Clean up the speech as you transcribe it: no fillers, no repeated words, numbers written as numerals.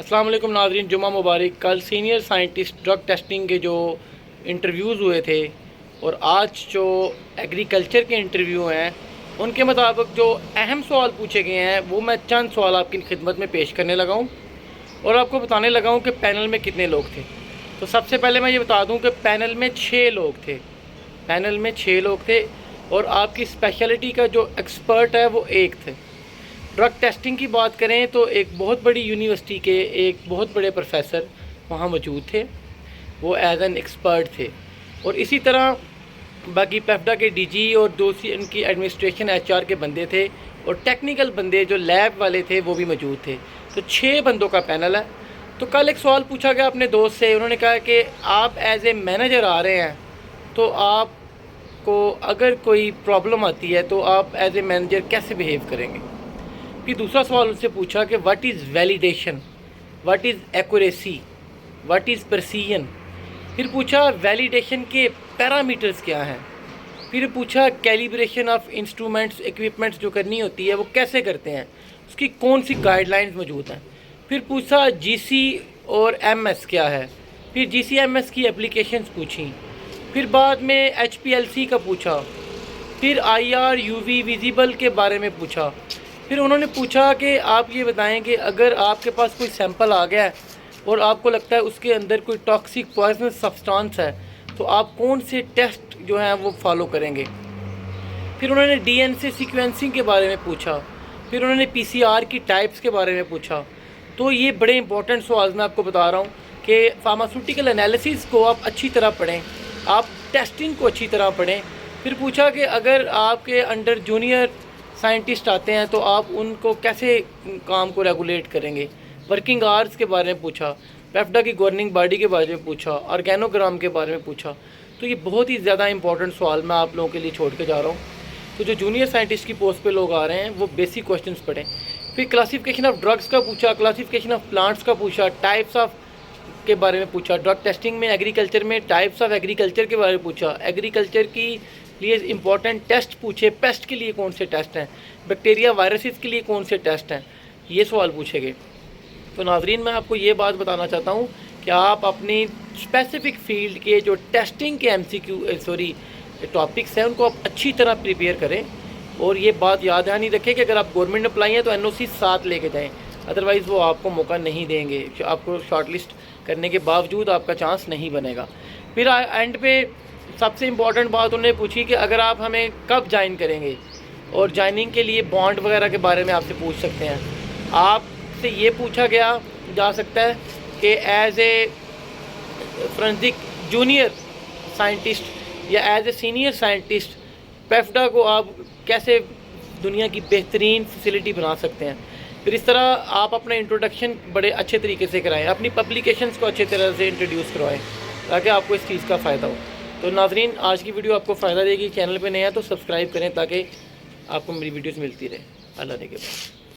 अस्सलाम वालेकुम नाज़रीन, जुम्मा मुबारक। कल सीनियर साइंटिस्ट ड्रग टेस्टिंग के जो इंटरव्यूज़ हुए थे और आज जो एग्रीकल्चर के इंटरव्यू हैं, उनके मुताबिक जो अहम सवाल पूछे गए हैं वो मैं चंद सवाल आपकी खिदमत में पेश करने लगा हूँ और आपको बताने लगा हूँ कि पैनल में कितने लोग थे। तो सबसे पहले मैं ये बता दूँ कि पैनल में 6 लोग थे। पैनल में 6 लोग थे और आपकी स्पेशलिटी का जो एक्सपर्ट है वो एक थे। ड्रग टेस्टिंग की बात करें तो एक बहुत बड़ी यूनिवर्सिटी के एक बहुत बड़े प्रोफेसर वहाँ मौजूद थे, वो एज एन एक्सपर्ट थे। और इसी तरह बाकी पेफ्डा के डीजी और दूसरी उनकी एडमिनिस्ट्रेशन एचआर के बंदे थे और टेक्निकल बंदे जो लैब वाले थे वो भी मौजूद थे। तो 6 बंदों का पैनल है। तो कल एक सवाल पूछा गया अपने दोस्त से, उन्होंने कहा कि आप एज ए मैनेजर आ रहे हैं तो आपको अगर कोई प्रॉब्लम आती है तो आप एज ए मैनेजर कैसे बिहेव करेंगे। फिर दूसरा सवाल उनसे पूछा कि what is validation, what is accuracy, what is precision. फिर पूछा वैलिडेशन के पैरामीटर्स क्या हैं। फिर पूछा कैलिब्रेशन ऑफ इंस्ट्रूमेंट्स इक्विपमेंट्स जो करनी होती है वो कैसे करते हैं, उसकी कौन सी गाइडलाइंस मौजूद हैं। फिर पूछा जीसी और एमएस क्या है। फिर जीसी एमएस की एप्लीकेशंस पूछी। फिर बाद में एचपीएलसी का पूछा। फिर आईआर यूवी विजिबल के बारे में पूछा। फिर उन्होंने पूछा कि आप ये बताएं कि अगर आपके पास कोई सैंपल आ गया है और आपको लगता है उसके अंदर कोई टॉक्सिक पॉइजनस सब्सटेंस है तो आप कौन से टेस्ट जो हैं वो फॉलो करेंगे। फिर उन्होंने डीएनए सीक्वेंसिंग के बारे में पूछा। फिर उन्होंने पीसीआर की टाइप्स के बारे में पूछा। तो ये बड़े इंपॉर्टेंट सवाल मैं आपको बता रहा हूँ कि फार्मास्यूटिकल एनालिसिस को आप अच्छी तरह पढ़ें, आप टेस्टिंग को अच्छी तरह पढ़ें। फिर पूछा कि अगर आपके अंडर जूनियर साइंटिस्ट आते हैं तो आप उनको कैसे काम को रेगुलेट करेंगे। वर्किंग आवर्स के बारे में पूछा, पेफ्डा की गवर्निंग बॉडी के बारे में पूछा, ऑर्गेनोग्राम के बारे में पूछा। तो ये बहुत ही ज़्यादा इंपॉर्टेंट सवाल मैं आप लोगों के लिए छोड़ के जा रहा हूँ। तो जो जूनियर साइंटिस्ट की पोस्ट पे लोग आ रहे हैं वो बेसिक क्वेश्चंस पढ़ें। फिर क्लासिफिकेशन ऑफ ड्रग्स का पूछा, क्लासिफिकेशन ऑफ प्लांट्स का पूछा, टाइप्स ऑफ के बारे में पूछा। ड्रग टेस्टिंग में एग्रीकल्चर में टाइप्स ऑफ एग्रीकल्चर के बारे में पूछा। एग्रीकल्चर की लिए इंपॉर्टेंट टेस्ट पूछे, पेस्ट के लिए कौन से टेस्ट हैं, बैक्टीरिया वायरसेस के लिए कौन से टेस्ट हैं, ये सवाल पूछे गए। तो नाजरीन मैं आपको ये बात बताना चाहता हूँ कि आप अपनी स्पेसिफिक फील्ड के जो टेस्टिंग के टॉपिक्स हैं उनको आप अच्छी तरह प्रिपेयर करें। और ये बात याद नहीं रखें कि अगर आप गवर्नमेंट अप्लाई हैं तो एनओसी साथ लेके जाएँ, अदरवाइज़ वो आपको मौका नहीं देंगे, आपको शॉर्टलिस्ट करने के बावजूद आपका चांस नहीं बनेगा। फिर एंड पे सबसे इम्पॉर्टेंट बात उन्होंने पूछी कि अगर आप हमें कब ज्वाइन करेंगे और ज्वाइनिंग के लिए बॉन्ड वगैरह के बारे में आपसे पूछ सकते हैं। आपसे ये पूछा गया जा सकता है कि as a forensic junior scientist या एज ए सीनियर साइंटिस्ट पेफ्डा को आप कैसे दुनिया की बेहतरीन फैसिलिटी बना सकते हैं। फिर इस तरह आप अपना इंट्रोडक्शन बड़े अच्छे तरीके से कराएं, अपनी पब्लिकेशंस को अच्छे तरह से इंट्रोड्यूस करवाएं ताकि आपको इस चीज़ का फ़ायदा हो। तो नाजरीन आज की वीडियो आपको फ़ायदा देगी। चैनल पे नए हैं तो सब्सक्राइब करें ताकि आपको मेरी वीडियोस मिलती रहे। अल्लाह ने के बाद।